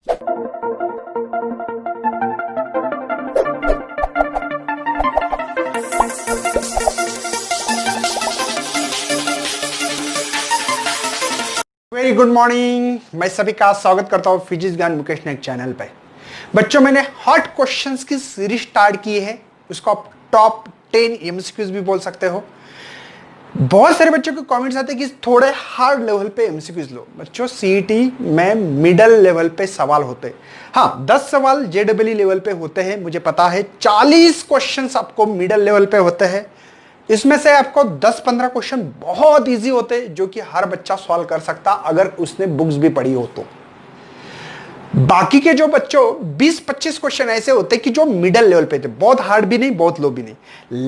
Very good morning. मैं सभी का स्वागत करता हूं फिजिक्स ज्ञान मुकेश नायक चैनल पे। बच्चों, मैंने हॉट क्वेश्चंस की सीरीज स्टार्ट की है, उसको आप टॉप 10 एमसीक्यूज भी बोल सकते हो। बहुत सारे बच्चों के कमेंट्स आते हैं कि थोड़े हार्ड लेवल पे एमसीक्यूज लो। बच्चों, सीईटी में मिडल लेवल पे सवाल होते हैं। हाँ, 10 सवाल जेडब्ल्यू लेवल पे होते हैं, मुझे पता है। 40 क्वेश्चंस आपको मिडल लेवल पे होते हैं। इसमें से आपको 10-15 क्वेश्चन बहुत इजी होते हैं, जो कि हर बच्चा सॉल्व कर सकता अगर उसने बुक्स भी पढ़ी हो तो। बाकी के जो बच्चों 20-25 क्वेश्चन ऐसे होते कि जो मिडल लेवल पे थे, बहुत हार्ड भी नहीं, बहुत लो भी नहीं।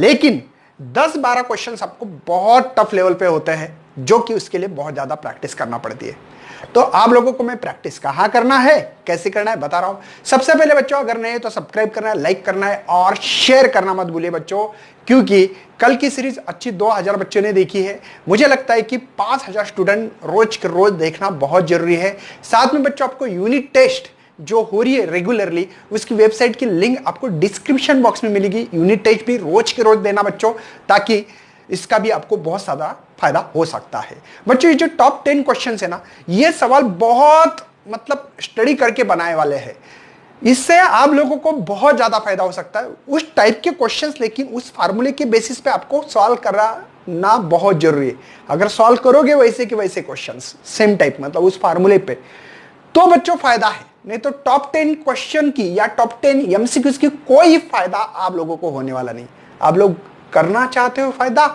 लेकिन 10-12 क्वेश्चन आपको बहुत टफ लेवल पे होते हैं, जो कि उसके लिए बहुत ज्यादा प्रैक्टिस करना पड़ती है। तो आप लोगों को मैं प्रैक्टिस कहाँ करना है, कैसे करना है बता रहा हूं। सबसे पहले बच्चों, अगर नए तो सब्सक्राइब करना है, लाइक करना है और शेयर करना मत भूलिए बच्चों, क्योंकि कल की सीरीज अच्छी 2000 बच्चों ने देखी है। मुझे लगता है कि 5000 स्टूडेंट रोज के रोज देखना बहुत जरूरी है। साथ में बच्चों, आपको यूनिट टेस्ट जो हो रही है रेगुलरली, उसकी वेबसाइट की लिंक आपको डिस्क्रिप्शन बॉक्स में मिलेगी। यूनिट टेस्ट भी रोज के रोज देना बच्चों, ताकि इसका भी आपको बहुत ज्यादा फायदा हो सकता है। बच्चों, ये जो टॉप 10 क्वेश्चन है ना, ये सवाल बहुत स्टडी करके बनाए वाले हैं। इससे आप लोगों को बहुत ज्यादा फायदा हो सकता है। उस टाइप के क्वेश्चंस, लेकिन उस फार्मूले के बेसिस पे आपको सॉल्व करना बहुत जरूरी है। अगर सॉल्व करोगे वैसे के वैसे क्वेश्चंस सेम टाइप, उस फार्मूले पे, तो बच्चों फायदा है। नहीं तो टॉप 10 क्वेश्चन की या टॉप 10 एमसीक्यूज की कोई फायदा आप लोगों को होने वाला नहीं। आप लोग करना चाहते हो फायदा,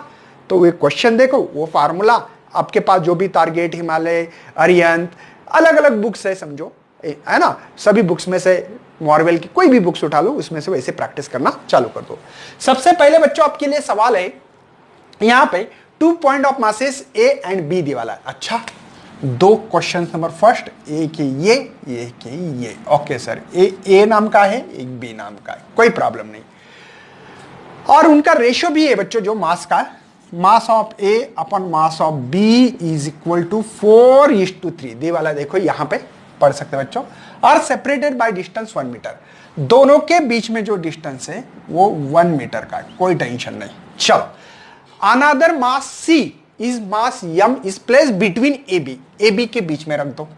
तो वो क्वेश्चन देखो, वो फार्मूला आपके पास जो भी टारगेट, हिमालय, अरिहंत, अलग अलग बुक्स है, समझो है ना, सभी बुक्स में से मॉर्वेल की कोई भी बुक्स उठा लो, उसमें से वैसे प्रैक्टिस करना चालू कर दो। सबसे पहले बच्चों, आपके लिए सवाल है, यहां पे 2 point of masses A and B दिया वाला है। अच्छा, 2 क्वेश्चन नंबर फर्स्ट, एक है ये। ओके सर, ए नाम का है, एक बी नाम का है, कोई प्रॉब्लम नहीं। और उनका रेशियो भी है बच्चों, जो मास का, mass of A upon mass of B is equal to 4:3 दे वाला। देखो यहां पे पढ़ सकते हैं बच्चों। और सेपरेटेड बाय डिस्टेंस 1 मीटर, दोनों के बीच में जो डिस्टेंस है वो 1 मीटर का है, कोई टेंशन नहीं। चलो, another mass C is mass M is place between A B के बीच में रख दो,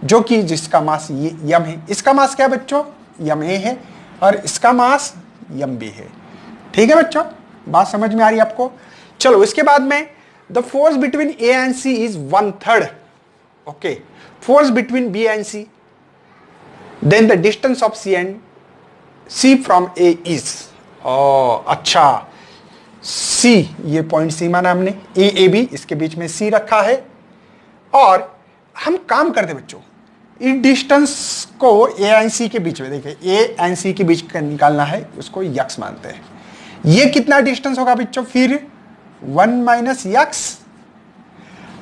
जो कि जिसका मास ये यम है। इसका मास क्या है बच्चों, यम ए है, और इसका मास यम बी है। ठीक है बच्चों, बात समझ में आ रही है आपको। चलो, इसके बाद में the force between A and C is 1/3। Okay, force between B and C, then the distance of C from A is. अच्छा, सी, ये पॉइंट सी माना हमने, ए बी, इसके बीच में सी रखा है। और हम काम करते बच्चों, इस डिस्टेंस को ए एंड सी के बीच में, देखिए ए एंड सी के बीच का निकालना है, उसको यक्स मानते हैं। ये कितना डिस्टेंस होगा बच्चों, फिर 1 माइनस यक्स।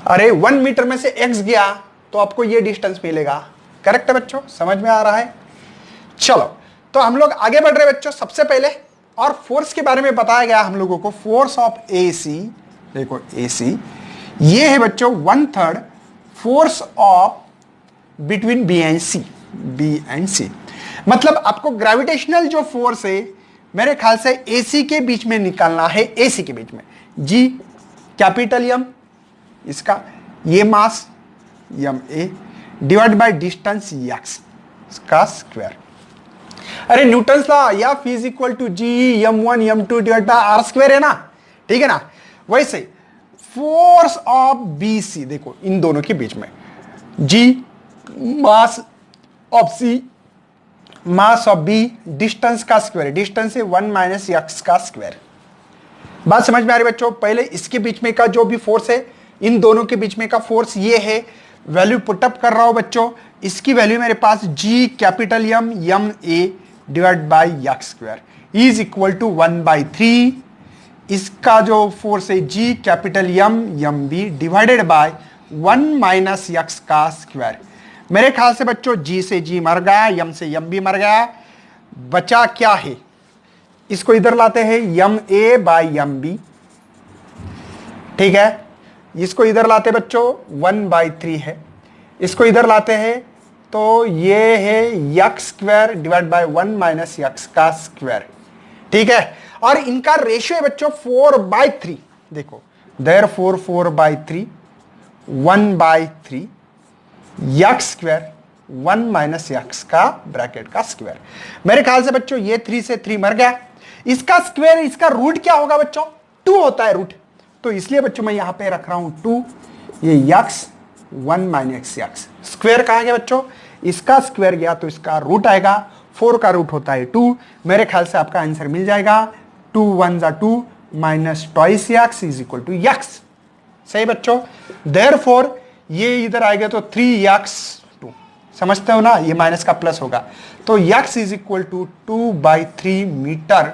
अरे 1 मीटर में से एक्स गया तो आपको ये डिस्टेंस मिलेगा। करेक्ट है बच्चों, समझ में आ रहा है। चलो, तो हम लोग आगे बढ़ रहे बच्चों। सबसे पहले और फोर्स के बारे में बताया गया हम लोगों को, फोर्स ऑफ ए सी। देखो ए सी ये है बच्चों 1/3 force of between B and C. मतलब आपको ग्रेविटेशनल जो फोर्स है, मेरे ख्याल से एसी के बीच में निकालना है। एसी के बीच में जी, कैपिटल एम, इसका ये mass M A divide by distance X का स्क्वायर। अरे न्यूटन्स लॉ या is equal to G m1 m2 divide by R square है ना, ठीक है ना। वैसे फोर्स ऑफ बी सी, देखो इन दोनों के बीच में, G mass of C, mass of B, distance का स्क्वायर, डिस्टेंस है 1 माइनस एक्स का स्क्वायर। बात समझ में आ रही बच्चों। पहले इसके बीच में का जो भी फोर्स है, इन दोनों के बीच में का फोर्स ये है, वैल्यू पुटअप कर रहा हूं बच्चों। इसकी वैल्यू मेरे पास G capital M A divide by X square is equal to 1/3। इसका जो फोर्स है G capital M B divided by 1 minus X का स्क्वायर। मेरे ख्याल से बच्चों जी से जी मर गया, यम से यम भी मर गया, बचा क्या है, इसको इधर लाते हैं यम ए बाय यम बी, ठीक है। इसको इधर लाते बच्चों 1/3 है, इसको इधर लाते हैं तो ये है x square divide by 1 minus x का स्क्वायर, ठीक है। और इनका रेशियो है बच्चों 4/3, देखो therefore 4/3 1/3 x square 1 minus x का ब्रैकेट का स्क्वायर। मेरे ख्याल से बच्चों ये 3 से 3 मर गया, इसका स्क्वायर, इसका रूट क्या होगा बच्चों, 2 होता है रूट, तो इसलिए बच्चों मैं यहां पे रख रहा हूं 2, ये यक्स 1 माइनस यक्स स्क्वायर कहा गया बच्चों, इसका स्क्वायर गया तो इसका रूट आएगा, 4 का रूट होता है 2, मेरे ख्याल से आपका आंसर मिल जाएगा 2 1 जा 2 minus twice X is equal to X, सही बच्चों। देयरफॉर ये इधर आएगा तो 3x2, समझते हो ना, ये माइनस का प्लस होगा, तो x is equal to 2/3 metre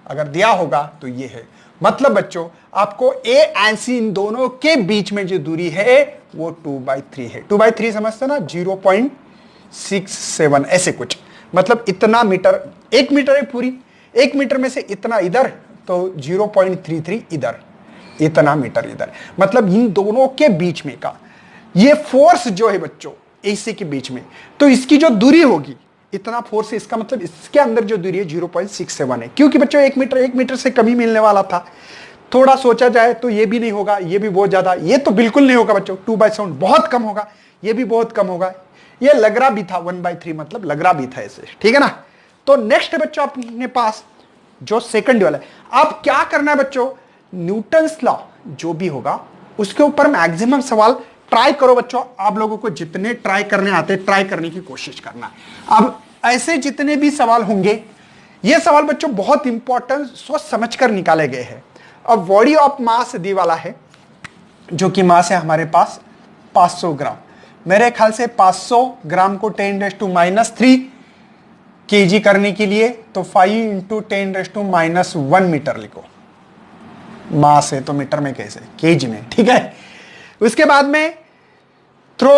अगर दिया होगा तो ये है। मतलब बच्चों आपको ए एंड सी इन दोनों के बीच में जो दूरी है वो 2/3 है। 2/3 समझते ना, 0.67 ऐसे कुछ, मतलब इतना मीटर, 1 मीटर है पूरी, 1 मीटर में से इतना इधर, तो 0.33 इधर, इतना मीटर इधर, मतलब इन दोनों के बीच में का ये फोर्स जो है बच्चों एसी के बीच में, तो इसकी जो दूरी होगी इतना फोर्स है, इसका मतलब इसके अंदर जो दूरी है 0.67 है, क्योंकि बच्चों 1 मीटर से कम ही मिलने वाला था। थोड़ा सोचा जाए तो ये भी नहीं होगा, ये भी बहुत ज्यादा, ये तो बिल्कुल नहीं होगा बच्चों, 2/7 बहुत कम होगा, ये भी बहुत कम होगा, ये लग रहा भी था 1/3, मतलब लग रहा भी था ऐसे, ठीक है ना। तो नेक्स्ट है बच्चों अपने पास जो सेकंड वाला है, अब क्या करना है बच्चों, न्यूटन्स लॉ जो भी होगा उसके ऊपर मैक्सिमम सवाल ट्राई करो बच्चों, आप लोगों को जितने ट्राई करने आते ट्राई करने की कोशिश करना है। अब ऐसे जितने भी सवाल होंगे, ये सवाल बच्चों बहुत इंपॉर्टेंट सोच समझ कर निकाले गए हैं। अब बॉडी ऑफ मास दी वाला है, जो कि मास है हमारे पास 500 ग्राम, मेरे ख्याल से 500 ग्राम को 10⁻³ kg करने के लिए तो 5 × 10⁻⁻1 मीटर लिखो, मास है तो मीटर में कैसे, केजी में, ठीक है। उसके बाद में throw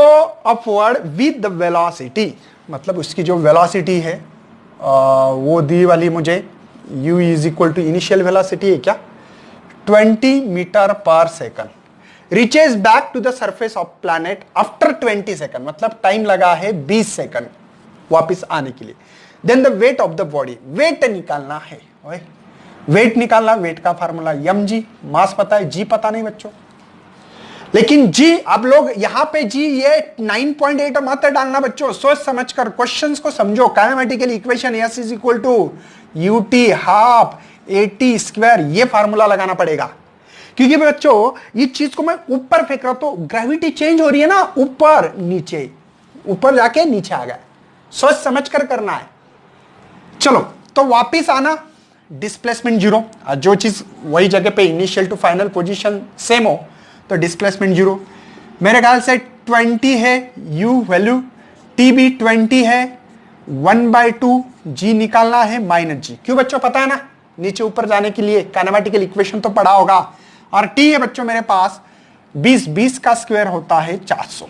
upward with the velocity, मतलब उसकी जो वेलोसिटी है वो दी वाली मुझे u is equal to initial velocity है क्या 20 मीटर पर second, reaches back to the surface of planet after 20 second, मतलब टाइम लगा है 20 सेकंड वापस आने के लिए। Then the weight of the body, weight निकालना है, वेट निकालना, वेट का फार्मूला mg, मास पता है, g पता नहीं बच्चों, लेकिन जी अब लोग यहां पे जी ये 9.8 मत डालना बच्चों, सोच समझकर क्वेश्चंस को समझो। Kinematical equation S is equal to ut half AT square, ये फार्मूला लगाना पड़ेगा, क्योंकि बच्चों ये चीज को मैं ऊपर फेंक रहा हूं तो ग्रेविटी चेंज हो रही है ना, ऊपर नीचे, ऊपर जाके नीचे आ गया, सोच समझ कर करना है। चलो तो वापिस आना, डिस्प्लेसमेंट 0, जो चीज वही जगह पे initial to final position same हो तो डिस्प्लेसमेंट 0, मेरे ख्याल से 20 है u वैल्यू, t भी 20 है, 1/2 g निकालना है माइनस g, क्यों बच्चों पता है ना, नीचे ऊपर जाने के लिए काइनेमेटिकल इक्वेशन तो पढ़ा होगा। और t है बच्चों मेरे पास 20 का स्क्वायर होता है 400।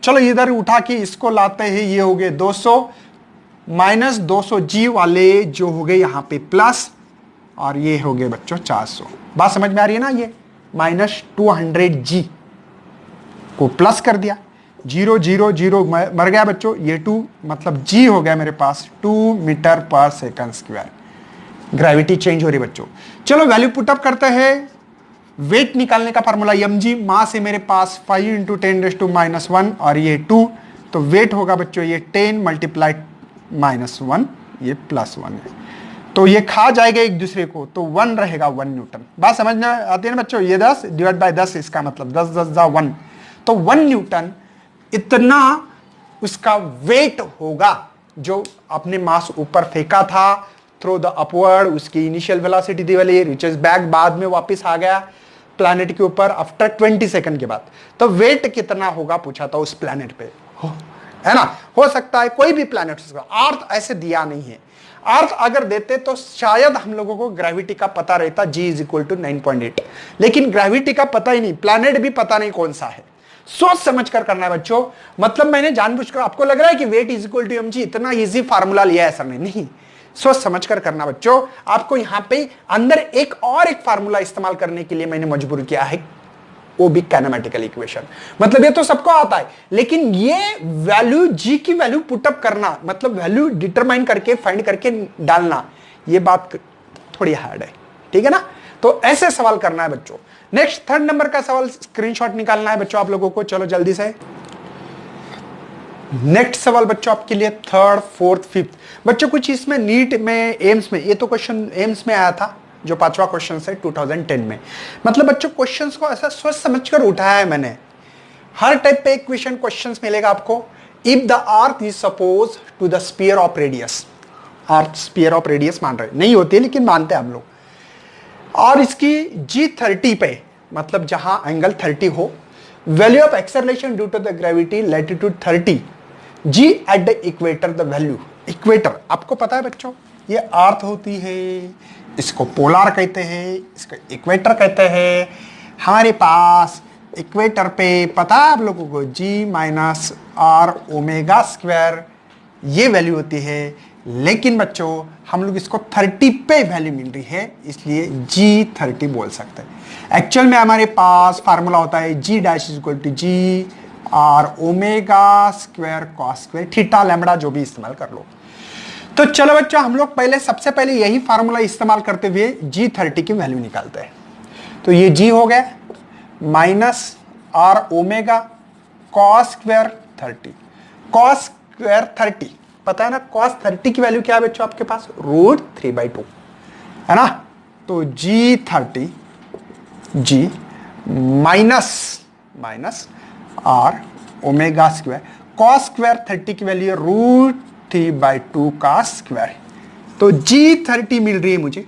चलो इधर उठा के इसको लाते हैं, ये हो गए 200 माइनस 200 g वाले जो हो गए यहाँ पे प्लस, और ये हो गए बच्चों 400, बात समझ में आ रही है ना, ये माइनस 200g को प्लस कर दिया, 0 0 0 मर गया बच्चों, ये 2 मतलब g हो गया मेरे पास 2 मीटर पर सेकंड स्क्वायर, ग्रेविटी चेंज हो रही बच्चों। चलो वैल्यू पुटअप करते हैं, वेट निकालने का फार्मूला mg, मास है मेरे पास 5 × 10⁻⁻1 और ये 2, तो वेट होगा बच्चों ये 10 × -1, ये +1 है, तो ये खा जाएगा एक दूसरे को, तो 1 रहेगा 1 न्यूटन। बात समझ में आती है ना बच्चों, ये 10 डिवाइड बाय 10, इसका मतलब 10 10 जा 1, तो 1 न्यूटन इतना उसका वेट होगा जो आपने मास ऊपर फेंका था थ्रू द अपवर्ड, उसकी इनिशियल वेलोसिटी दी वाली, रिचेस बैक बाद में वापस आ गया प्लैनेट के ऊपर आफ्टर 20 सेकंड के बाद, तो वेट कितना होगा पूछा था उस प्लैनेट पे, है ना। हो सकता है कोई भी प्लैनेट, अर्थ ऐसे दिया नहीं है, अर्थ अगर देते तो शायद हम लोगों को ग्रेविटी का पता रहता, g इज इक्वल टू 9.8, लेकिन ग्रेविटी का पता ही नहीं, प्लैनेट भी पता नहीं कौन सा है, सोच समझ कर करना है बच्चों। मतलब मैंने जानबूझकर, आपको लग रहा है कि weight is equal to mg इतना इजी फार्मूला लिया है सर ने, नहीं, सोच समझ कर करना बच्चों। आपको यहां पे अंदर एक फार्मूला इस्तेमाल करने के लिए मैंने मजबूर किया है, वो भी कैनेमेटिकल इक्वेशन। मतलब ये तो सबको आता है, लेकिन ये वैल्यू जी की वैल्यू पुटअप करना, मतलब वैल्यू डिटरमाइन करके फाइंड करके डालना, ये बात थोड़ी हार्ड है, ठीक है ना। तो ऐसे सवाल करना है बच्चों। नेक्स्ट 3rd नंबर का सवाल स्क्रीनशॉट निकालना है बच्चों आप लोगों को। चलो जल्दी से नेक्स्ट सवाल बच्चों आपके लिए 3rd 4th 5th बच्चों। कुछ इसमें नीट में, एम्स में, ये तो क्वेश्चन एम्स में आया था जो 5वां क्वेश्चन है 2010 में। मतलब बच्चों क्वेश्चंस को ऐसा सोच समझकर उठाया है मैंने। हर टाइप पे इक्वेशन क्वेश्चंस मिलेगा आपको। If the earth is suppose to the sphere of radius, earth sphere of radius मान रहे, नहीं होती है लेकिन मानते हैं हम लोग, और इसकी G30 पे, मतलब जहां एंगल 30 हो, value of acceleration due to the gravity latitude 30, G at the equator, the value equator आपको पता है बच्चों, ये अर्थ होती है, इसको पोलार कहते हैं, इसको इक्वेटर कहते हैं। हमारे पास इक्वेटर पे पता है आप लोगों को G minus R omega square ये वैल्यू होती है, लेकिन बच्चों हम लोग इसको 30 पे वैल्यू मिल रही है, इसलिए G30 बोल सकते हैं। एक्चुअल में हमारे पास फार्मूला होता है G dash is equal to G R omega square cos square theta lambda, जो भी इस्तेमाल कर लो। तो चलो बच्चों हम लोग पहले सबसे पहले यही फार्मूला इस्तेमाल करते हुए G30 की वैल्यू निकालते हैं। तो ये G हो गया minus R omega cos square 30, cos square 30 पता है ना, कॉस 30 की वैल्यू क्या है बच्चों आपके पास, √3/2 है ना। तो G30 G minus R omega square cos square 30 की वैल्यू √3/2 का स्क्वायर। तो G30 मिल रही है मुझे,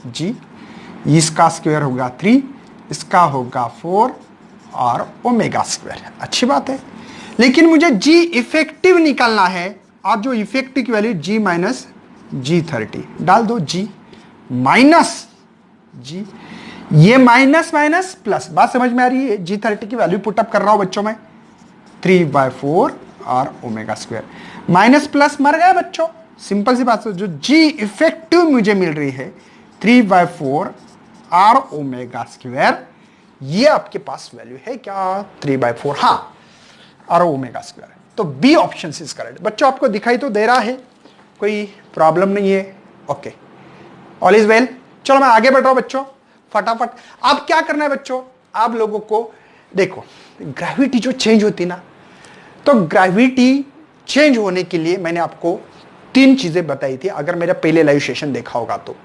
G इसका स्क्वायर होगा 3, इसका होगा 4 और ओमेगा स्क्वायर। अच्छी बात है, लेकिन मुझे G इफेक्टिव निकालना है, और जो इफेक्टिव की वैल्यू G माइनस G30 डाल दो, G माइनस G, ये माइनस माइनस प्लस, बात समझ में आ रही है। G30 की वैल्यू पुटअप कर रहा हूं बच्चों में, 3/4 और ओमेगा स्क्वायर, माइनस प्लस मर गया बच्चों। सिंपल सी बात है, जो G इफेक्टिव मुझे मिल रही है 3/4 और ओमेगा स्क्वायर, ये आपके पास वैल्यू है क्या, 3/4 हाँ, और ओमेगा स्क्वायर। तो बी ऑप्शन इज करेक्ट बच्चों। आपको दिखाई तो दे रहा है, कोई प्रॉब्लम नहीं है, ओके, ऑल इज वेल। चलो मैं आगे बढ़ रहा हूं बच्चों फटाफट। अब क्या करना है बच्चों, आप लोगों को देखो, ग्रेविटी जो चेंज होती ना, तो ग्रेविटी चेंज होने के लिए मैंने आपको 3 चीजें बताई थी, अगर मेरा पहले लाइव सेशन देखा होगा तो।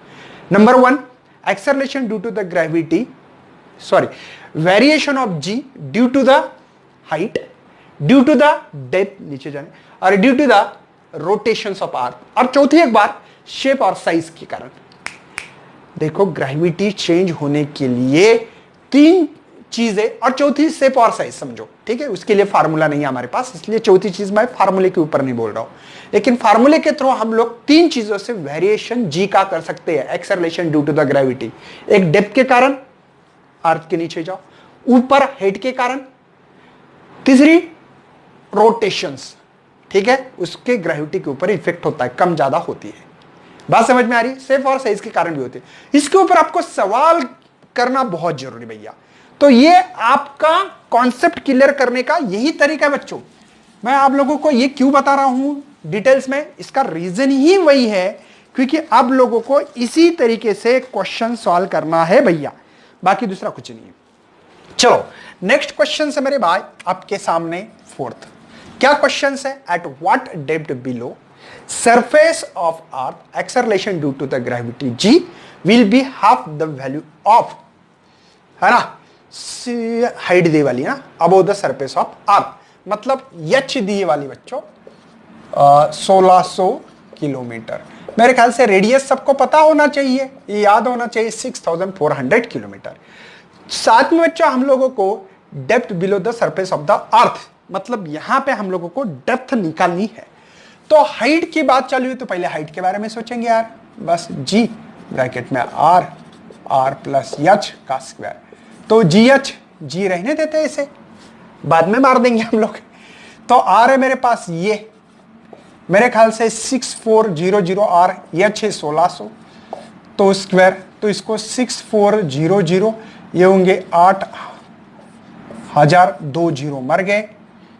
Number 1, acceleration due to the gravity, sorry, variation of G due to the height, due to the depth नीचे जाने, और due to the rotations of earth, और चौथी एक बार शेप और साइज के कारण। देखो ग्रेविटी चेंज होने के लिए 3 चीजें, और चौथी शेप और साइज समझो, ठीक है। उसके लिए फार्मूला नहीं है हमारे पास, इसलिए चौथी चीज मैं फार्मूले के ऊपर नहीं बोल रहा हूं, लेकिन फार्मूले के थ्रू हम लोग 3 चीजों से वेरिएशन G का कर सकते हैं। Acceleration due to the gravity, एक डेप्थ के कारण, अर्थ के नीचे जाओ, ऊपर हाइट के कारण, तीसरी रोटेशंस, ठीक है, उसके ग्रेविटी के ऊपर इफेक्ट होता है, कम ज्यादा होती है। बात समझ में आ रही है, शेप और साइज के कारण भी होते हैं। इसके ऊपर आपको सवाल करना बहुत जरूरी भैया। तो ये आपका कॉन्सेप्ट क्लियर करने का यही तरीका है बच्चों। मैं आप लोगों को ये क्यों बता रहा हूं डिटेल्स में, इसका रीजन ही वही है, क्योंकि आप लोगों को इसी तरीके से क्वेश्चन सॉल्व करना है भैया, बाकी दूसरा कुछ नहीं है। चलो नेक्स्ट क्वेश्चन है मेरे भाई आपके सामने 4th। क्या क्वेश्चन है, at what depth below surface of earth acceleration due to the gravity G will be half the value of, है ना, हाइट दी वाली ना, above the surface of earth, मतलब H दी वाली बच्चों 1600 किलोमीटर। मेरे ख्याल से रेडियस सबको पता होना चाहिए, ये याद होना चाहिए, 6400 किलोमीटर। साथ में बच्चों हम लोगों को depth below the surface of the अर्थ, मतलब यहां पे हम लोगों को डेप्थ निकालनी है। तो हाइट की बात चालू है तो पहले हाइट के बारे में सोचेंगे यार, बस G ब्रैकेट में R प्लस H का स्क्वायर। तो G रहने देते हैं, इसे बाद में मार देंगे हम लोग। तो R है मेरे पास, ये मेरे ख्याल से 6400 R, H है 1600, तो स्क्वायर, तो इसको 6400, ये होंगे 8 1000, 2 जीरो मर गए,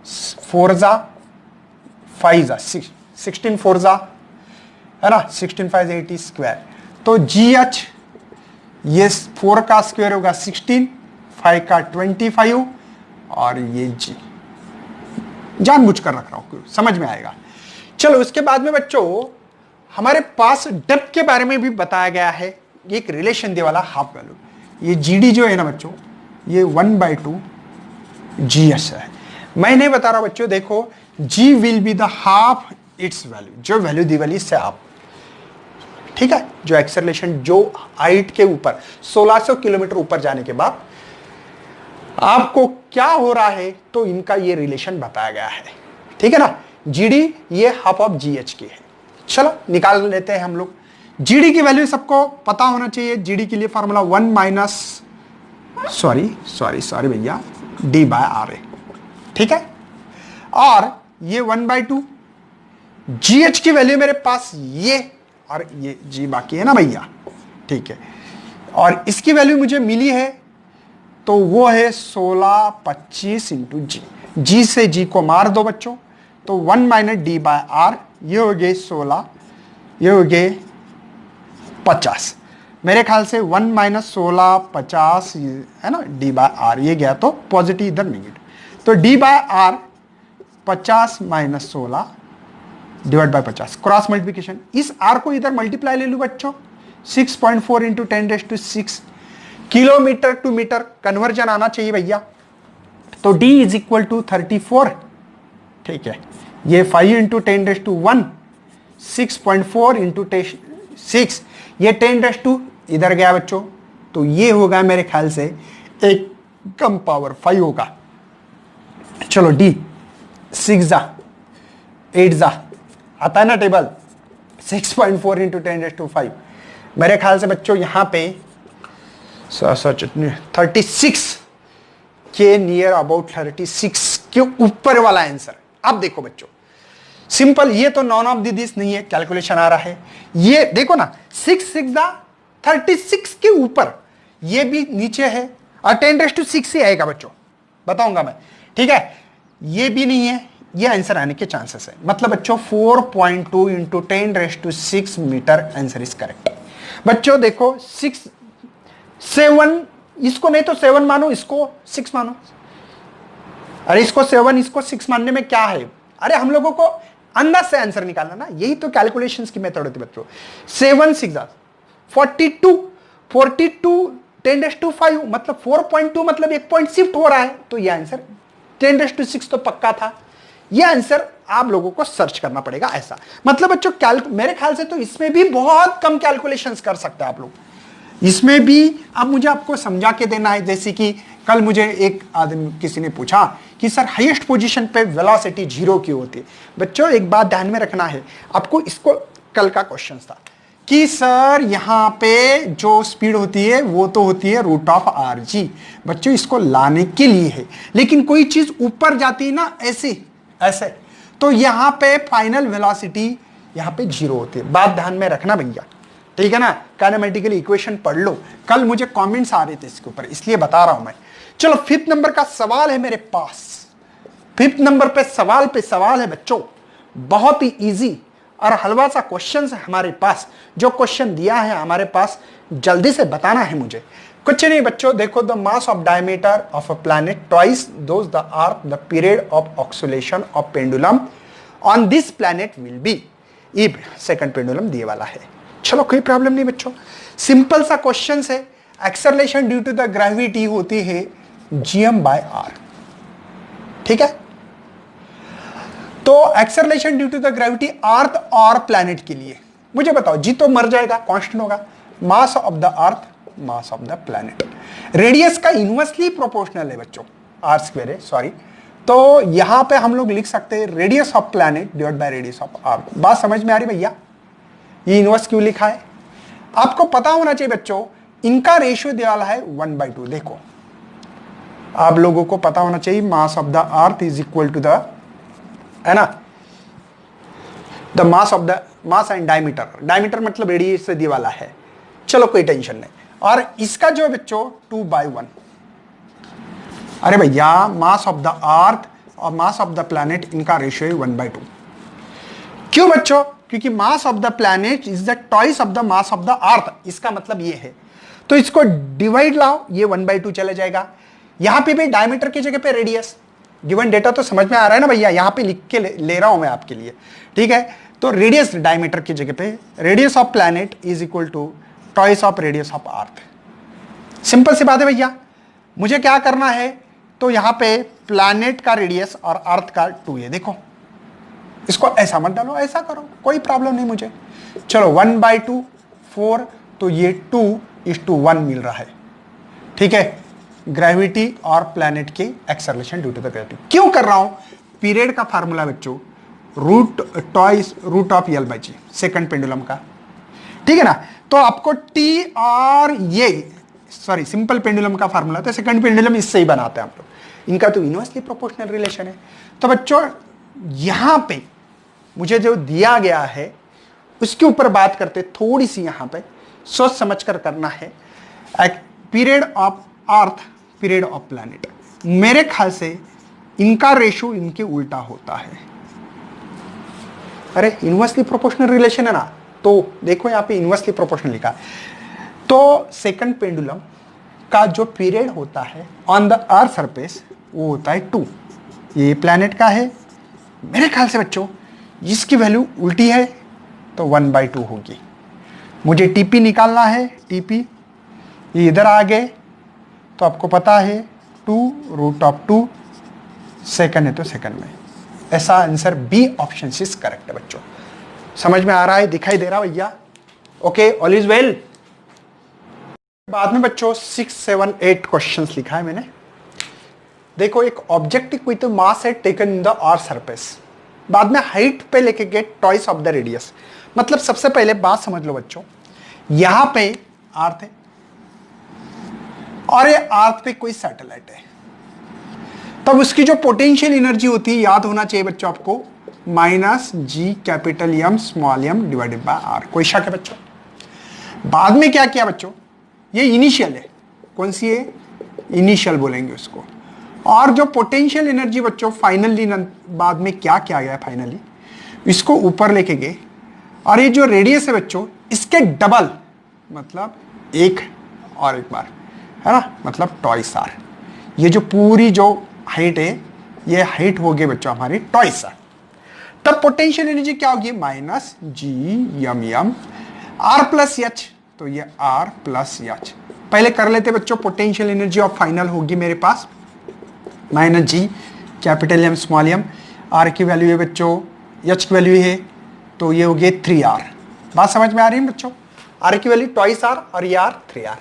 4 जा 5 जा 16 4 जा, है ना, 16 5 80 स्क्वायर। तो GH ये 4 का स्क्वायर होगा 16, 5 का 25 और ये G जानबूझ कर रख रहा हूं, समझ में आएगा। चलो उसके बाद में बच्चों हमारे पास डेप्थ के बारे में भी बताया गया है, एक रिलेशन दे वाला हाफ वैल्यू। ये GD जो है ना बच्चों, ये 1/2 GS है। मैं नहीं बता रहा बच्चों, देखो G will be the half it's value, जो वैल्यू दी वाली से आप, ठीक है, जो एक्सेलरेशन जो हाइट के ऊपर 1600 किलोमीटर ऊपर जाने के बाद आपको क्या हो रहा है, तो इनका ये रिलेशन बताया गया है, ठीक है ना। GD ये हाफ ऑफ GH की है। चलो निकाल लेते हैं हम लोग। GD की वैल्यू सबको पता होना चाहिए। GD के लिए फॉर्मूला 1 माइनस सॉरी भैया D/RA, ठीक है। और ये 1/2 GH की वैल्यू मेरे पास ये, और ये G बाकी है ना भैया, ठीक है। और इसकी वैल्यू मुझे मिली है, तो वो है 16 25 इंटू G से G को मार दो बच्चों, तो 1 माइनस D/R, ये हो गए 16, ये हो गए 50। मेरे ख्याल से 1 माइनस 16 50 है ना, D/R ये गया तो पॉजिटिव इधर नेगेटिव, तो D/R 50 minus 16 divide by 50, cross multiplication. इस R को इधर मल्टीप्लाई ले लूं बच्चों, 6.4 into 10⁶ kilometre to metre conversion आना चाहिए भैया। तो D इज इक्वल टू 34, ठीक है। ये 5 इंटू 10⁻⁴, 6.4 इंटू 6, ये 10⁻² इधर गया बच्चों, तो ये होगा मेरे ख्याल से एक कम पावर 5 होगा। चलो D 6 जा 8 जा आता है ना टेबल, 6.4 इंटू 10⁻⁵। मेरे ख्याल से बच्चों यहां पे 36 के नियर अबाउट 36 के ऊपर वाला आंसर। अब देखो बच्चों सिंपल, ये तो नॉन ऑफ दिस नहीं है, कैलकुलेशन आ रहा है। ये देखो ना 6 6 36 के ऊपर, ये भी नीचे है, और 10⁻⁶ ही आएगा बच्चों, बताऊंगा मैं, ठीक है। ये भी नहीं है, ये आंसर आने के चांसेस है। मतलब बच्चों 4.2 into 10⁻⁶ metre answer is correct. बच्चों देखो 6 7, इसको नहीं तो 7 मानो, इसको 6 मानो। अरे इसको 7 इसको 6 मानने में क्या है, अरे हम लोगों को अंदाज से आंसर निकालना ना, यही तो कैलकुलेशंस की मेथड होती है बच्चों। 7 6 42 10⁻⁵, मतलब 4.2, मतलब एक पॉइंट शिफ्ट हो रहा है, तो ये आंसर 10⁻⁶ तो पक्का था। ये आंसर आप लोगों को सर्च करना पड़ेगा ऐसा। मतलब बच्चों मेरे ख्याल से तो इसमें भी बहुत कम कैलकुलेशंस कर सकते हैं आप लोग, इसमें भी। अब मुझे आपको समझा के देना है, जैसे कि कल मुझे एक आदमी किसी ने पूछा कि सर हाईएस्ट पोजीशन पे वेलोसिटी 0 क्यों होती है। बच्चों एक बात ध्यान में रखना है आपको, इसको कल का क्वेश्चन था कि सर यहाँ पे जो स्पीड होती है वो तो होती है √RG। बच्चों इसको लाने के लिए है, लेकिन कोई चीज ऊपर जाती है ना ऐसे, तो यहाँ पे फाइनल वेलोसिटी यहाँ पे 0 होती है। बात ध्यान में रखना भैया, ठीक है ना। काइनेमेटिकल इक्वेशन पढ़ लो, कल मुझे कमेंट्स आ रहे थे इसके ऊपर, इसलिए बता रहा हूं मैं। चलो 5th नंबर का सवाल है मेरे पास। 5th नंबर पे सवाल है बच्चों, बहुत ही इजी और हलवा सा क्वेश्चन है हमारे पास। जो क्वेश्चन दिया है हमारे पास, जल्दी से बताना है मुझे। कुछ नहीं बच्चों, देखो the mass of diameter of a planet twice those the earth, the period of oscillation of pendulum on this planet will be, ये सेकंड पेंडुलम दिए वाला है। चलो कोई प्रॉब्लम नहीं बच्चों, सिंपल सा क्वेश्चन है। Acceleration due to the gravity होती है gm/r, ठीक है। तो acceleration due to the gravity earth और प्लैनेट के लिए मुझे बताओ, जी तो मर जाएगा, कांस्टेंट होगा। मास of the earth, mass of the planet, radius का इनवर्सली प्रोपोर्शनल है बच्चों, r² है, सॉरी। तो यहां पे हम लोग लिख सकते हैं radius of planet divide by radius of अर्थ। बात समझ में आ रही भैया? ये इनवर्स क्यों लिखा है आपको पता होना चाहिए बच्चों। इनका रेशियो दिया वाला है 1/2। देखो आप लोगों को पता होना चाहिए, mass of the earth is equal to the, है ना, the mass of the mass and diameter मतलब रेडियस से दिया वाला है। चलो कोई टेंशन नहीं। और इसका जो बच्चों 2/1, अरे भैया मास ऑफ द अर्थ और मास ऑफ द प्लैनेट इनका रेशियो है 1/2। क्यों बच्चों? क्योंकि मास of the planet is the twice of the mass of the अर्थ। इसका मतलब ये है, तो इसको डिवाइड लाओ, ये 1/2 चला जाएगा। यहां पे भी डायमीटर की जगह पे रेडियस, गिवन डेटा तो समझ में आ रहा है ना भैया, यहां पे लिख के ले रहा हूं मैं आपके लिए, ठीक है। तो रेडियस डायमीटर की जगह पे radius of planet is equal to twice of radius of earth. Simple सी बात है भैया। मुझे क्या करना है, तो यहां पे प्लैनेट का रेडियस और अर्थ का 2 है। देखो इसको ऐसा मत डालो, ऐसा करो, कोई प्रॉब्लम नहीं मुझे। चलो 1/2 4, तो ये 2:1 मिल रहा है, ठीक है। ग्रेविटी और प्लैनेट के acceleration due to the gravity. क्यों कर रहा हूं? पीरियड का फार्मूला बच्चों root of L/G, second pendulum का, ठीक है ना। तो आपको टी और ये सॉरी सिंपल पेंडुलम का फार्मूला, तो सेकंड पेंडुलम इससे ही बनाते हैं हम लोग, इनका तो इनवर्सली प्रोपोर्शनल रिलेशन है। तो बच्चों यहां पे मुझे जो दिया गया है उसके ऊपर बात करते, थोड़ी सी यहां पे सोच समझ कर करना है। Period of earth, period of planet, मेरे ख्याल से इनका रेशो इनके उल्टा होता है। अरे इनवर्सली प्रोपोर्शनल रिलेशन है ना, तो देखो यहां पे इनवर्सली प्रोपोर्शनल लिखा है। तो सेकंड पेंडुलम का जो पीरियड होता है ऑन द अर्थ सरफेस वो होता है 2। ये प्लैनेट का है। मेरे ख्याल से बच्चों इसकी वैल्यू उल्टी है, तो 1/2 होगी। मुझे टीपी निकालना है, टीपी ये इधर आ गए, तो आपको पता है 2√2, सेकंड है तो सेकंड में। ऐसा answer B option is correct है बच्चों। समझ में आ रहा है, दिखाई दे रहा भैया? Okay, all is well. बाद में बच्चों 6, 7, 8 क्वेश्चंस लिखा है मैंने। देखो एक ऑब्जेक्ट विथ मास है taken in the earth surface, बाद में हाइट पे लेके गए ट्वाइस ऑफ द रेडियस। मतलब सबसे पहले बात समझ लो बच्चों, यहां पे अर्थ है और ये अर्थ पे कोई सैटेलाइट है, तब उसकी जो पोटेंशियल एनर्जी होती है याद होना चाहिए बच्चों आपको, -G_M डिवाइडेड बाय R। कोई शक है बच्चों? बाद में क्या किया बच्चों, ये इनिशियल है, कौन सी है? इनिशियल बोलेंगे उसको। और जो पोटेंशियल एनर्जी बच्चों फाइनली बाद में क्या किया गया, फाइनली इसको ऊपर लेके गए, और ये जो रेडियस है बच्चों इसके डबल, मतलब एक और एक बार, है ना, मतलब ट्वाइस R। ये जो पूरी जो हाइट है, ये हाइट हो गई बच्चों हमारी ट्वाइस R। तब पोटेंशियल एनर्जी क्या होगी? -G_M R+H, तो ये R+H। पहले कर लेते बच्चों, पोटेंशियल एनर्जी ऑफ फाइनल होगी मेरे पास -G_M R की वैल्यू है बच्चों, H की वैल्यू है, तो ये हो गया 3R। बात समझ में आ रही है बच्चों? R की वैल्यू ट्वाइस R और ये R 3R।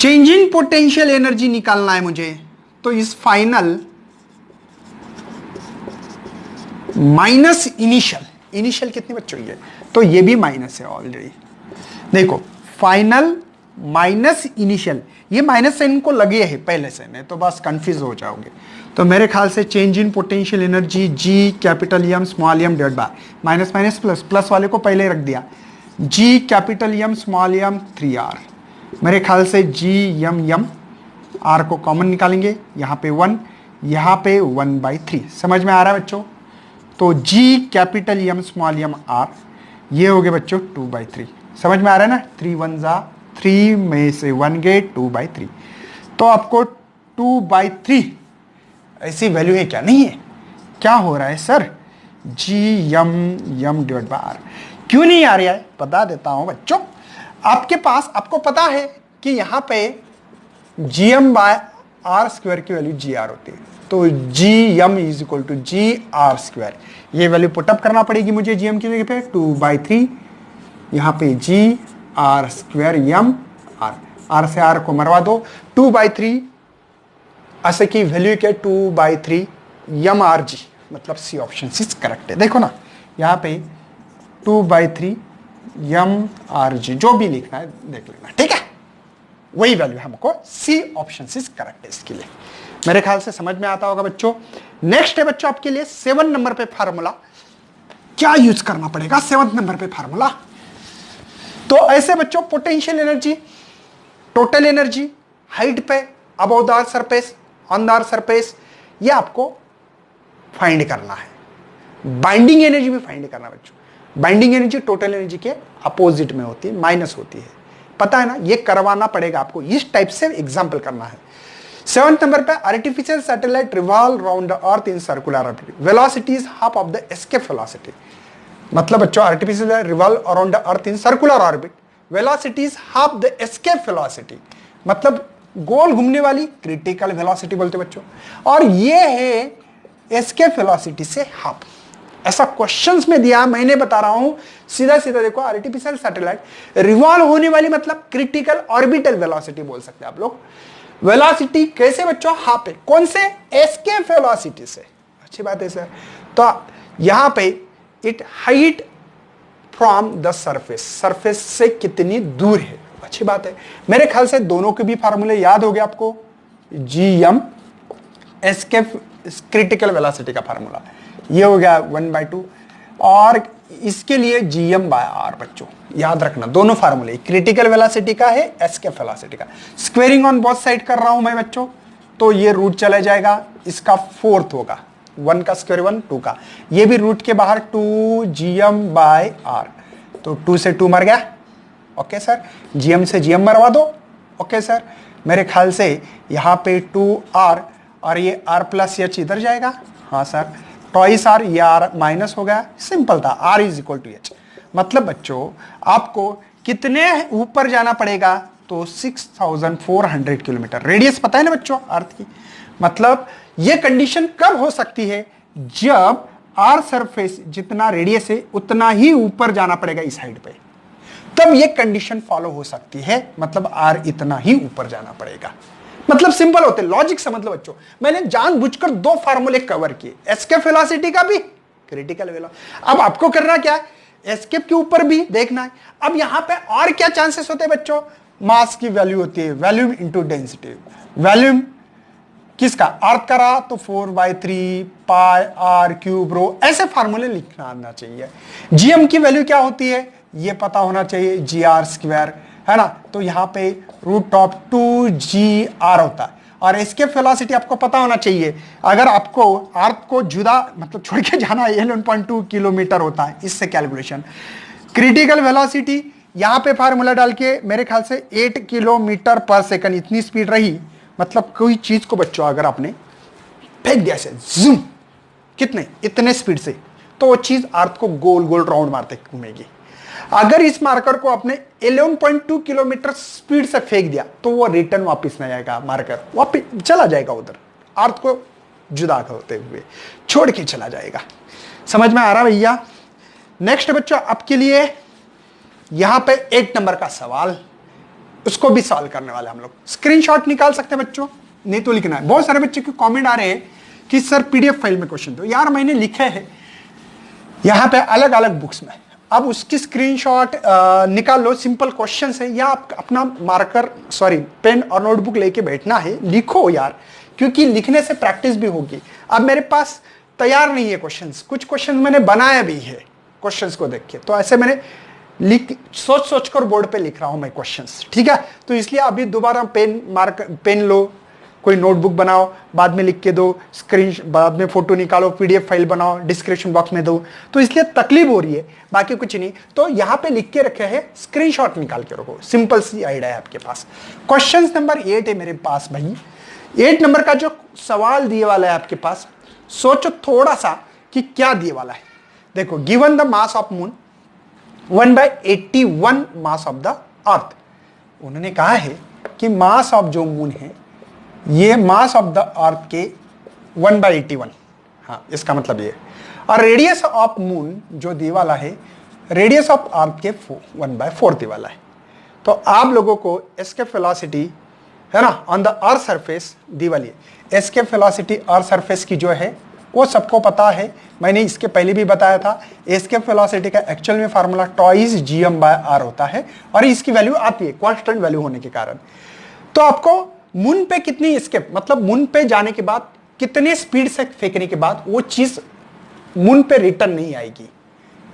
Change in potential energy निकालना है मुझे, तो इस फाइनल माइनस इनिशियल कितनी बच्चों ये, तो ये भी माइनस है ऑलरेडी। देखो फाइनल माइनस इनिशियल, ये माइनस साइन को लगे है पहले से, नहीं तो बस कंफ्यूज हो जाओगे। तो मेरे ख्याल से change in potential energy G_M divide by minus minus plus, plus वाले को पहले रख दिया, G_M 3R। मेरे ख्याल से G_M R को कॉमन निकालेंगे, यहाँ पे 1, यहाँ पे 1/3। समझ में आ रहा है बच्चों? तो G_M R ये हो गए बच्चों 2/3। समझ में आ रहा है ना? 3 1 3 में से 1 गए, 2/3। तो आपको 2/3 ऐसी वैल्यू है क्या? नहीं है। क्या हो रहा है sir? G_M divide by R। क्यों नहीं आ रहा है बता देता हूं बच्चों। आपके पास, आपको पता है कि यहां पे G_M/R² की वैल्यू GR होती है, तो G_M is equal to GR²। ये वैल्यू पुटअप करना पड़ेगी मुझे G_M की जगह पे 2/3, यहाँ पे GR²M R, R से R को मरवा दो, 2/3 ऐसे की वैल्यू क्या? 2/3 MRG, मतलब सी ऑप्शन इज करेक्ट है। देखो ना यहाँ पे 2/3 MRG, जो भी लिखना है देख लेना, ठीक है। वही वैल्यू हमको, सी ऑप्शन इज करेक्ट है इसके लिए। मेरे ख्याल से समझ में आता होगा बच्चों। नेक्स्ट है बच्चों आपके लिए 7 नंबर पे फार्मूला क्या यूज करना पड़ेगा। 7 नंबर पे फार्मूला, तो ऐसे बच्चों potential energy, total energy height पे above the earth surface on the earth surface, ये आपको फाइंड करना है। बाइंडिंग एनर्जी भी फाइंड करना बच्चों। बाइंडिंग एनर्जी टोटल एनर्जी के अपोजिट में होती है, माइनस होती है, पता है ना, ये करवाना पड़ेगा आपको, इस टाइप से एग्जाम्पल करना है। 7th नंबर पे artificial satellite revolve around the earth in circular orbit, velocity is half of the escape velocity. मतलब बच्चों artificial revolve around the earth in circular orbit, velocity is half the escape velocity, मतलब गोल घूमने वाली critical velocity बोलते बच्चों, और ये है एस्केप वेलोसिटी से हाफ। ऐसा क्वेश्चंस में दिया, मैंने बता रहा हूं सीधा सीधा। देखो आर्टिफिशियल सैटेलाइट रिवॉल्व होने वाली मतलब क्रिटिकल ऑर्बिटल वेलोसिटी बोल सकते हैं आप लोग। वेलोसिटी कैसे बच्चों, हाफ है, कौन से, एस्केप वेलोसिटी से। अच्छी बात है सर। तो यहां पे it height from the surface, surface से कितनी दूर है, अच्छी बात है। मेरे ख्याल से दोनों के भी फार्मूले याद हो गए आपको, GM एस्केप क्रिटिकल वेलोसिटी का फार्मूला ये हो गया 1/2, और इसके लिए GM/R बच्चों याद रखना, दोनों फार्मूले, क्रिटिकल वेलोसिटी का है, एस्केप वेलोसिटी का। स्क्वेयरिंग ऑन बोथ साइड कर रहा हूं मैं बच्चों, तो ये रूट चला जाएगा, इसका 4th होगा, 1 का स्क्वायर 1, 2 का, ये भी रूट के बाहर 2 GM/R, तो 2 से 2 मर गया। ओके सर, GM से GM मरवा दो। ओके सर, मेरे ख्याल से यहां पे 2R और ये R प्लस H इधर जाएगा। हाँ सर, टॉइस R, ये R माइनस हो गया, सिंपल था, R is equal to H। मतलब बच्चों आपको कितने ऊपर जाना पड़ेगा, तो 6400 किलोमीटर, रेडियस पता है ना बच्चों अर्थ की। मतलब ये कंडीशन कब हो सकती है, जब R सरफेस जितना रेडियस है उतना ही ऊपर जाना पड़ेगा इस साइड पे, तब ये कंडीशन फॉलो हो सकती है, मतलब R इतना ही ऊपर जाना पड़ेगा। मतलब सिंपल होते, लॉजिक समझ लो बच्चों। मैंने जानबूझकर 2 फार्मूले कवर किए, एस्केप वेलोसिटी का भी, क्रिटिकल वेलोसिटी। अब आपको करना क्या है, एस्केप के ऊपर भी देखना है। अब यहां पे और क्या चांसेस होते हैं बच्चों, मास की वैल्यू होती है, वॉल्यूम इंटू डेंसिटी। वॉल्यूम किसका, अर्थ का रहा तो 4/3 पाई R क्यूब रो, ऐसे फार्मूले लिखना आना चाहिए। GM की वैल्यू क्या होती है ये पता होना चाहिए, GR², है ना, तो यहां पे √2GR होता है। और एस्केप वेलोसिटी आपको पता होना चाहिए, अगर आपको अर्थ को जुदा मतलब छोड़ के जाना है 11.2 किलोमीटर होता है, इससे कैलकुलेशन। क्रिटिकल वेलोसिटी यहां पे फार्मूला डाल के मेरे ख्याल से 8 किलोमीटर पर सेकंड इतनी स्पीड रही, मतलब कोई चीज को बच्चों अगर आपने फेंक दिया से जूम, कितने, इतने स्पीड से, तो वो चीज अर्थ को गोल गोल राउंड मारते घूमेगी। अगर इस मार्कर को आपने 11.2 किलोमीटर स्पीड से फेंक दिया तो वो रिटर्न वापस नहीं आएगा, मार्कर वापस चला जाएगा उधर, अर्थ को जुदा होते हुए छोड़ के चला जाएगा। समझ में आ रहा भैया। नेक्स्ट बच्चों आपके लिए यहां पे 8 नंबर का सवाल, उसको भी सॉल्व करने वाले हम लोग। स्क्रीनशॉट निकाल सकते हैं बच्चों, नहीं तो लिखना है। बहुत सारे बच्चों के कमेंट आ रहे हैं कि सर PDF फाइल में क्वेश्चन दो, यार मैंने लिखे हैं यहां पे अलग अलग बुक्स में, अब उसकी स्क्रीनशॉट निकाल लो, सिंपल क्वेश्चन है, या आप अपना मार्कर पेन और नोटबुक लेके बैठना है, लिखो यार, क्योंकि लिखने से प्रैक्टिस भी होगी। अब मेरे पास तैयार नहीं है क्वेश्चंस, कुछ क्वेश्चन मैंने बनाया भी है क्वेश्चंस को देख के, तो ऐसे मैंने सोच सोच कर बोर्ड पे लिख रहा हूं मैं क्वेश्चंस, ठीक है। तो इसलिए अभी दोबारा पेन लो, कोई नोटबुक बनाओ, बाद में लिख के दो, बाद में फोटो निकालो, PDF फाइल बनाओ, डिस्क्रिप्शन बॉक्स में दो, तो इसलिए तकलीफ हो रही है, बाकी कुछ नहीं। तो यहां पे लिख के रखे हैं, स्क्रीनशॉट निकाल के रखो, सिंपल सी आइडिया है आपके पास। क्वेश्चन नंबर 8 है मेरे पास भाई। 8 नंबर का जो सवाल दिए वाला है आपके पास, सोचो थोड़ा सा कि क्या दिए वाला है। देखो, given the mass of moon 1/81 mass of the अर्थ, उन्होंने कहा है कि मास ऑफ जो मून है ये मास ऑफ द अर्थ के 1/81, हाँ इसका मतलब ये। और रेडियस ऑफ मून जो दी वाला है, रेडियस ऑफ अर्थ के 1/4 दी वाला है। तो आप लोगों को एस्केप वेलोसिटी है ना ऑन द अर्थ सरफेस दी वाली है। एस्केप वेलोसिटी अर्थ सरफेस की जो है वो सबको पता है, मैंने इसके पहले भी बताया था। एस्केप वेलोसिटी का एक्चुअल में फार्मूला टॉइस GM/R होता है, और इसकी वैल्यू आती है कांस्टेंट वैल्यू होने के कारण। तो आपको मून पे कितनी एस्केप, मतलब मून पे जाने के बाद कितने स्पीड से फेंकने के बाद वो चीज मून पे रिटर्न नहीं आएगी।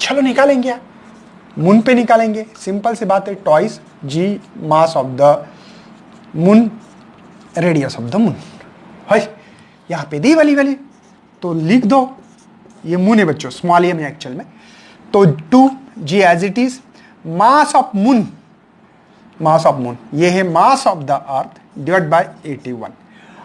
चलो निकालेंगे यार, मून पे निकालेंगे, सिंपल सी बात है। Twice G mass of the moon, radius of the moon, है, यहाँ पे दी वाली वाली तो लिख दो, ये मून है बच्चों, स्मॉल एम है एक्चुअल में। तो 2g as it is, mass of moon, mass of moon ये है mass of the earth divide by 81,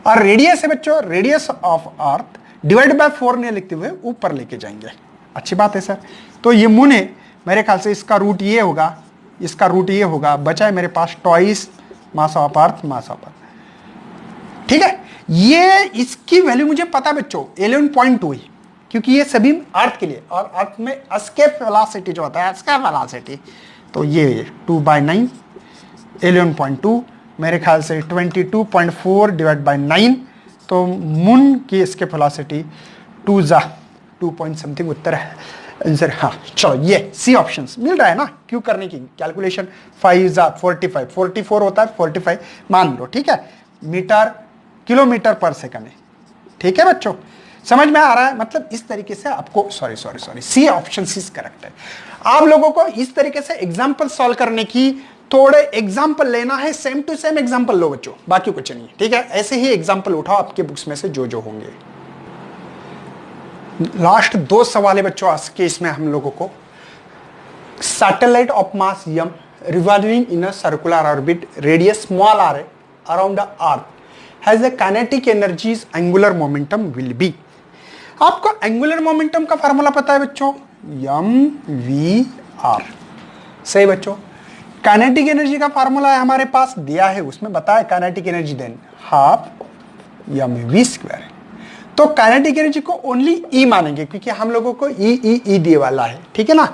और रेडियस है बच्चों, radius of earth divide by 4 ने लिखते हुए ऊपर लेके जाएंगे। अच्छी बात है सर। तो ये मून है, मेरे ख्याल से इसका रूट ये होगा, इसका रूट ये होगा, बचा है मेरे पास twice mass of earth, mass of earth. ठीक है, ये इसकी वैल्यू मुझे पता बच्चों 11.2 है, क्योंकि ये सभी अर्थ के लिए, और अर्थ में एस्केप वेलोसिटी जो होता है, एस्केप वेलोसिटी, तो ये 2/9 11.2, मेरे ख्याल से 22.4 डिवाइड बाय 9, तो मून की एस्केप वेलोसिटी 2 पॉइंट समथिंग उत्तर है आंसर। हाँ चलो, ये सी ऑप्शंस मिल रहा है ना, क्यों करने की कैलकुलेशन, 5 44 होता है, 45 मान लो, ठीक है, मीटर किलोमीटर पर सेकंड है। ठीक है बच्चों, समझ में आ रहा है? मतलब इस तरीके से आपको, sorry C option is correct है। आप लोगों को इस तरीके से एग्जाम्पल सॉल्व करने की, थोड़े एग्जाम्पल लेना है, सेम टू सेम एग्जाम्पल लो बच्चों, बाकी कुछ नहीं। ठीक है, ऐसे ही एग्जाम्पल उठाओ आपके बुक्स में से जो होंगे। लास्ट 2 सवाल है बच्चों आज के, इसमें हम लोगों को satellite of mass m revolving in a circular orbit radius small r around the earth has the kinetic energies angular momentum will be. आपको एंगुलर मोमेंटम का फार्मूला पता है बच्चों, mvr। सही बच्चों, काइनेटिक एनर्जी का फार्मूला है हमारे पास, दिया है उसमें बताया kinetic energy than half mv²। तो काइनेटिक एनर्जी को ओनली ई मानेंगे, क्योंकि हम लोगों को ई दिए वाला है, ठीक है ना।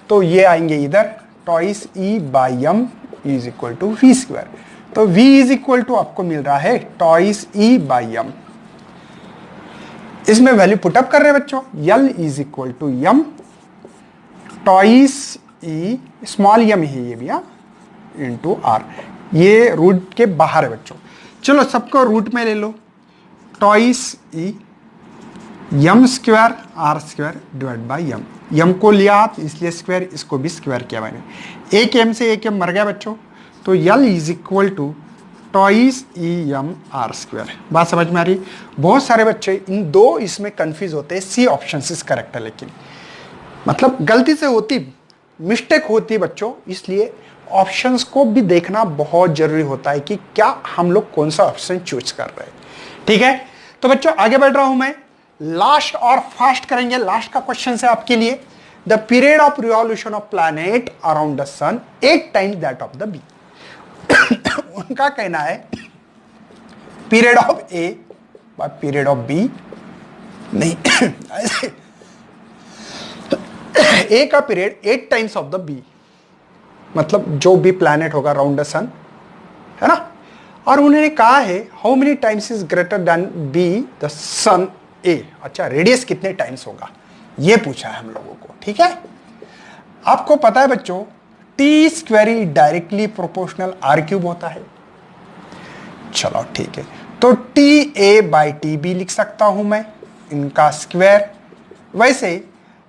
तो ये आएंगे इधर, twice E by M is equal to v²। तो v इज इक्वल टू आपको मिल रहा है ट्वाइस ई बाई एम। इसमें वैल्यू पुटअप कर रहे हैं बच्चों, l is equal to M twice E, small M है ये भी, इंटू आर। ये रूट के बाहर है बच्चों, चलो सबको रूट में ले लो, twice E m² r² divide by m। m को लिया इसलिए स्क्वायर, इसको भी स्क्वायर किया मैंने, एक m से एक m मर गया बच्चों। तो l is equal to twice E m r²। बात समझ में आ रही? बहुत सारे बच्चे इन दो इसमें कंफ्यूज होते हैं, सी ऑप्शन इज करेक्ट है, लेकिन मतलब गलती से होती, मिस्टेक होती है बच्चों, इसलिए ऑप्शंस को भी देखना बहुत जरूरी होता है कि क्या हम लोग कौन सा ऑप्शन चूज कर रहे हैं। ठीक है, तो बच्चों आगे बढ़ रहा हूं मैं, लास्ट और फास्ट करेंगे। लास्ट का क्वेश्चन है आपके लिए, the period of revolution of planet around the sun 8 times that of the B. उनका कहना है period of A by period of B नहीं ए का period 8 times of the B, मतलब जो भी प्लैनेट होगा अराउंड द सन, है ना। और उन्होंने कहा है how many times is greater than B the sun A. अच्छा, रेडियस कितने टाइम्स होगा ये पूछा है हम लोगों को। ठीक है, आपको पता है बच्चों t² डायरेक्टली प्रोपोर्शनल r³ होता है। चलो ठीक है, तो TA/TB लिख सकता हूं मैं, इनका स्क्वायर। वैसे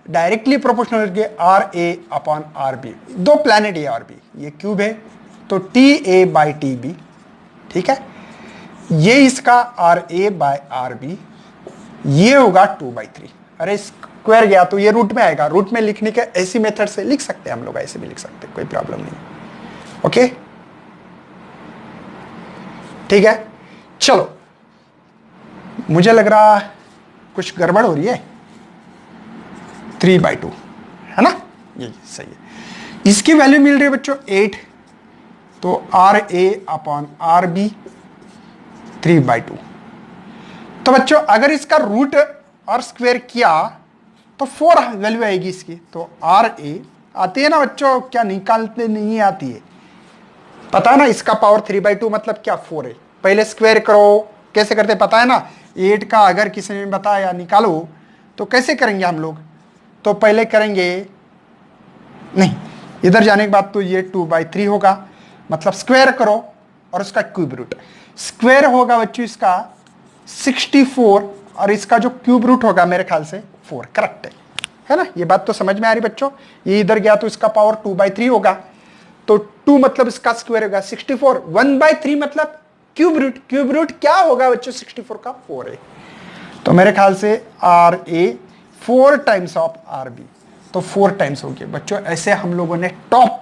डायरेक्टली प्रोपोर्शनल के RA/RB, दो प्लैनेट ए और बी, ये क्यूब है, तो TA/TB। ठीक है, ये इसका RA/RB, ये होगा 2/3। अरे स्क्वायर गया तो ये रूट में आएगा, रूट में लिखने के ऐसी मेथड से लिख सकते हैं हम लोग, ऐसे भी लिख सकते हैं, कोई प्रॉब्लम नहीं। ओके ठीक है, चलो मुझे लग रहा कुछ गड़बड़ हो रही है, 3/2 है ना, ये सही है। इसकी वैल्यू मिल रही है बच्चों 8, तो RA/RB 3/2। तो बच्चों अगर इसका रूट और स्क्वायर किया तो 4 वैल्यू आएगी इसकी। तो RA आती है ना बच्चों, क्या निकालते नहीं आती है, पता है ना, इसका पावर 3/2 मतलब क्या 4 है। पहले स्क्वायर करो, कैसे करते पता है ना, 8 का अगर किसी ने बताया निकालो तो कैसे करेंगे हम लोग, तो पहले करेंगे नहीं, इधर जाने के बाद तो ये 2/3 होगा, मतलब स्क्वायर करो और उसका क्यूब रूट। स्क्वायर होगा बच्चों इसका 64 और इसका जो क्यूब रूट होगा मेरे ख्याल से 4। करेक्ट है ना, ये बात तो समझ में आ रही बच्चों। ये इधर गया तो इसका पावर 2/3 होगा, तो 2 मतलब इसका स्क्वायर होगा 64, 1/3 मतलब क्यूब रूट क्या होगा बच्चों 64 का 4a। तो मेरे ख्याल से R A 4 times of R B, तो 4 टाइम्स हो गया बच्चों। ऐसे हम लोगों ने टॉप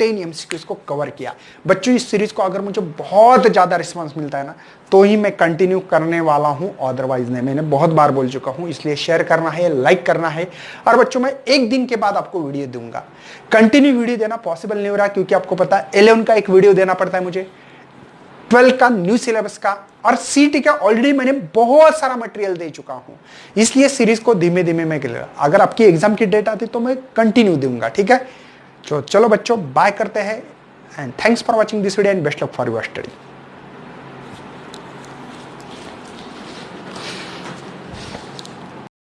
10 एमसीक्यूज को कवर किया बच्चों। इस सीरीज को अगर मुझे बहुत ज्यादा रिस्पांस मिलता है ना तो ही मैं कंटिन्यू करने वाला हूं, अदरवाइज नहीं। मैंने बहुत बार बोल चुका हूं, इसलिए शेयर करना है, लाइक करना है। और बच्चों मैं एक दिन के बाद आपको वीडियो दूंगा। कंटिन्यू वीडियो देना पॉसिबल नहीं हो रहा क्योंकि आपको पता है 11 का एक वीडियो देना पड़ता है मुझे, 12 का न्यू सिलेबस का, और सीटी का ऑलरेडी मैंने बहुत सारा मटेरियल दे चुका हूं। इसलिए सीरीज को धीमे धीमे मैं कर, अगर आपकी एग्जाम की डेट आती तो मैं कंटिन्यू दूंगा, ठीक है। चलो बच्चों बाय करते हैं, and thanks for watching this video and best luck for your study.